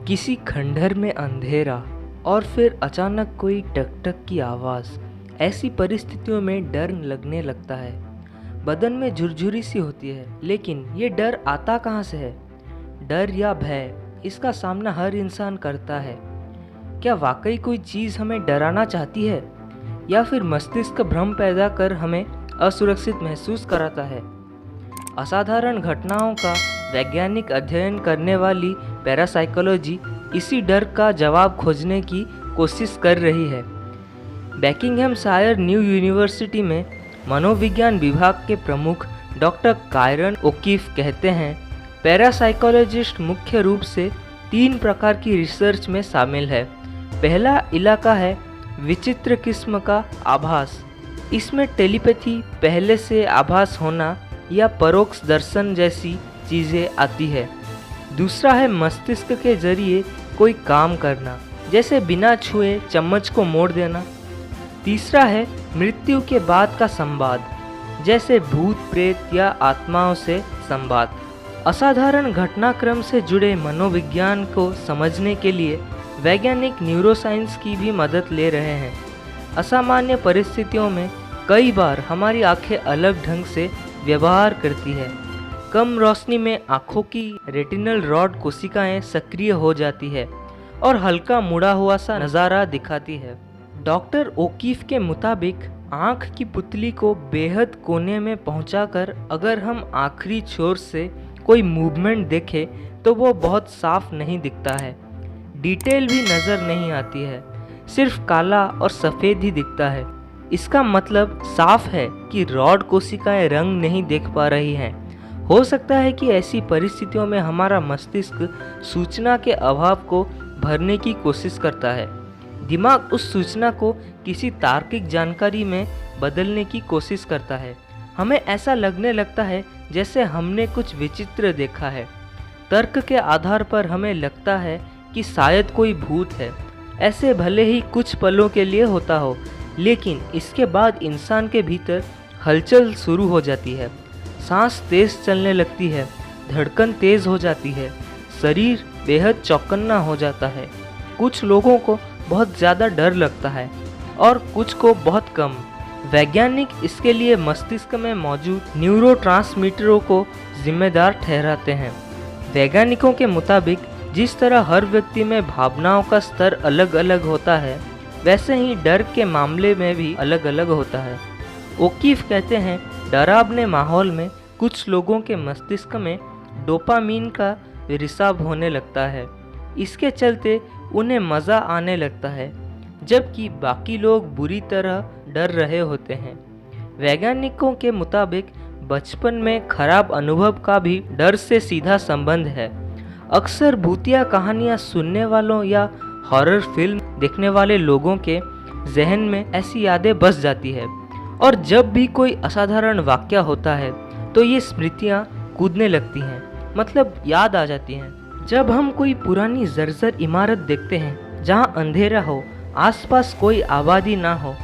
किसी खंडहर में अंधेरा और फिर अचानक कोई टक टक की आवाज़। ऐसी परिस्थितियों में डर लगने लगता है। बदन में झुरझुरी सी होती है, लेकिन ये डर आता कहाँ से है? डर या भय, इसका सामना हर इंसान करता है। क्या वाकई कोई चीज़ हमें डराना चाहती है, या फिर मस्तिष्क भ्रम पैदा कर हमें असुरक्षित महसूस कराता है? असाधारण घटनाओं का वैज्ञानिक अध्ययन करने वाली पैरासाइकोलॉजी इसी डर का जवाब खोजने की कोशिश कर रही है। बकिंघमशायर न्यू यूनिवर्सिटी में मनोविज्ञान विभाग के प्रमुख डॉक्टर कायरन ओकीफ कहते हैं, पैरासाइकोलॉजिस्ट मुख्य रूप से 3 प्रकार की रिसर्च में शामिल है। पहला इलाका है विचित्र किस्म का आभास। इसमें टेलीपैथी, पहले से आभास होना या परोक्ष दर्शन जैसी चीज़ें आती है। दूसरा है मस्तिष्क के जरिए कोई काम करना, जैसे बिना छुए चम्मच को मोड़ देना। तीसरा है मृत्यु के बाद का संवाद, जैसे भूत प्रेत या आत्माओं से संवाद। असाधारण घटनाक्रम से जुड़े मनोविज्ञान को समझने के लिए वैज्ञानिक न्यूरोसाइंस की भी मदद ले रहे हैं। असामान्य परिस्थितियों में कई बार हमारी आंखें अलग ढंग से व्यवहार करती है। कम रोशनी में आँखों की रेटिनल रॉड कोशिकाएं सक्रिय हो जाती है और हल्का मुड़ा हुआ सा नज़ारा दिखाती है। डॉक्टर ओकीफ के मुताबिक आँख की पुतली को बेहद कोने में पहुंचाकर अगर हम आखिरी छोर से कोई मूवमेंट देखें तो वो बहुत साफ नहीं दिखता है। डिटेल भी नज़र नहीं आती है, सिर्फ काला और सफ़ेद ही दिखता है। इसका मतलब साफ है कि रॉड कोशिकाएं रंग नहीं देख पा रही हैं। हो सकता है कि ऐसी परिस्थितियों में हमारा मस्तिष्क सूचना के अभाव को भरने की कोशिश करता है। दिमाग उस सूचना को किसी तार्किक जानकारी में बदलने की कोशिश करता है। हमें ऐसा लगने लगता है जैसे हमने कुछ विचित्र देखा है। तर्क के आधार पर हमें लगता है कि शायद कोई भूत है। ऐसे भले ही कुछ पलों के लिए होता हो, लेकिन इसके बाद इंसान के भीतर हलचल शुरू हो जाती है। सांस तेज चलने लगती है, धड़कन तेज हो जाती है, शरीर बेहद चौकन्ना हो जाता है। कुछ लोगों को बहुत ज़्यादा डर लगता है और कुछ को बहुत कम। वैज्ञानिक इसके लिए मस्तिष्क में मौजूद न्यूरोट्रांसमीटरों को जिम्मेदार ठहराते हैं। वैज्ञानिकों के मुताबिक जिस तरह हर व्यक्ति में भावनाओं का स्तर अलग अलग होता है, वैसे ही डर के मामले में भी अलग अलग होता है। ओकीफ कहते हैं, डरावने माहौल में कुछ लोगों के मस्तिष्क में डोपामीन का रिसाव होने लगता है। इसके चलते उन्हें मज़ा आने लगता है, जबकि बाकी लोग बुरी तरह डर रहे होते हैं। वैज्ञानिकों के मुताबिक बचपन में खराब अनुभव का भी डर से सीधा संबंध है। अक्सर भूतिया कहानियाँ सुनने वालों या हॉरर फिल्म देखने वाले लोगों के जहन में ऐसी यादें बस जाती है, और जब भी कोई असाधारण वाक़या होता है तो ये स्मृतियाँ कूदने लगती हैं, मतलब याद आ जाती हैं। जब हम कोई पुरानी जर्जर इमारत देखते हैं जहाँ अंधेरा हो, आसपास कोई आबादी ना हो,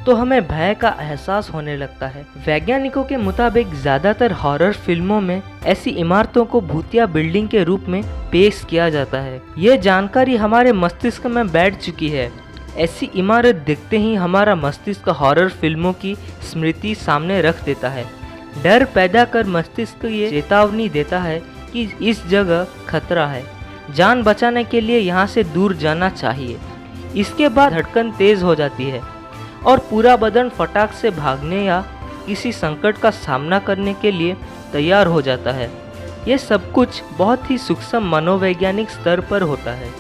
तो हमें भय का एहसास होने लगता है। वैज्ञानिकों के मुताबिक ज़्यादातर हॉरर फिल्मों में ऐसी इमारतों को भूतिया बिल्डिंग के रूप में पेश किया जाता है। ये जानकारी हमारे मस्तिष्क में बैठ चुकी है। ऐसी इमारत देखते ही हमारा मस्तिष्क हॉरर फिल्मों की स्मृति सामने रख देता है। डर पैदा कर मस्तिष्क ये चेतावनी देता है कि इस जगह खतरा है, जान बचाने के लिए यहाँ से दूर जाना चाहिए। इसके बाद धड़कन तेज हो जाती है और पूरा बदन फटाक से भागने या किसी संकट का सामना करने के लिए तैयार हो जाता है। ये सब कुछ बहुत ही सूक्ष्म मनोवैज्ञानिक स्तर पर होता है।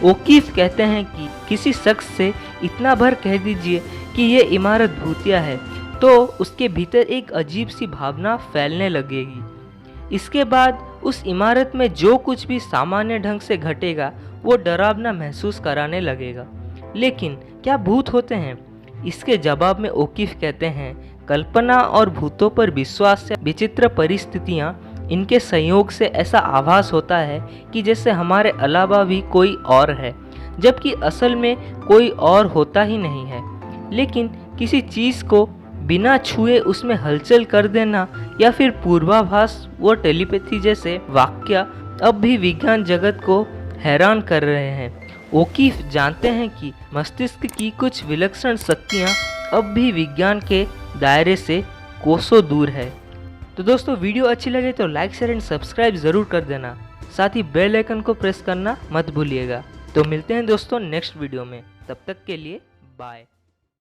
ओकीफ कहते हैं कि किसी शख्स से इतना भर कह दीजिए कि ये इमारत भूतिया है, तो उसके भीतर एक अजीब सी भावना फैलने लगेगी। इसके बाद उस इमारत में जो कुछ भी सामान्य ढंग से घटेगा वो डरावना महसूस कराने लगेगा। लेकिन क्या भूत होते हैं? इसके जवाब में ओकीफ कहते हैं, कल्पना और भूतों पर विश्वास से विचित्र परिस्थितियाँ, इनके संयोग से ऐसा आभास होता है कि जैसे हमारे अलावा भी कोई और है, जबकि असल में कोई और होता ही नहीं है। लेकिन किसी चीज़ को बिना छुए उसमें हलचल कर देना या फिर पूर्वाभास व टेलीपैथी जैसे वाक्य अब भी विज्ञान जगत को हैरान कर रहे हैं। ओकीफ जानते हैं कि मस्तिष्क की कुछ विलक्षण शक्तियाँ अब भी विज्ञान के दायरे से कोसों दूर है। तो दोस्तों, वीडियो अच्छी लगे तो लाइक शेयर एंड सब्सक्राइब ज़रूर कर देना। साथ ही बेल आइकन को प्रेस करना मत भूलिएगा। तो मिलते हैं दोस्तों नेक्स्ट वीडियो में, तब तक के लिए बाय।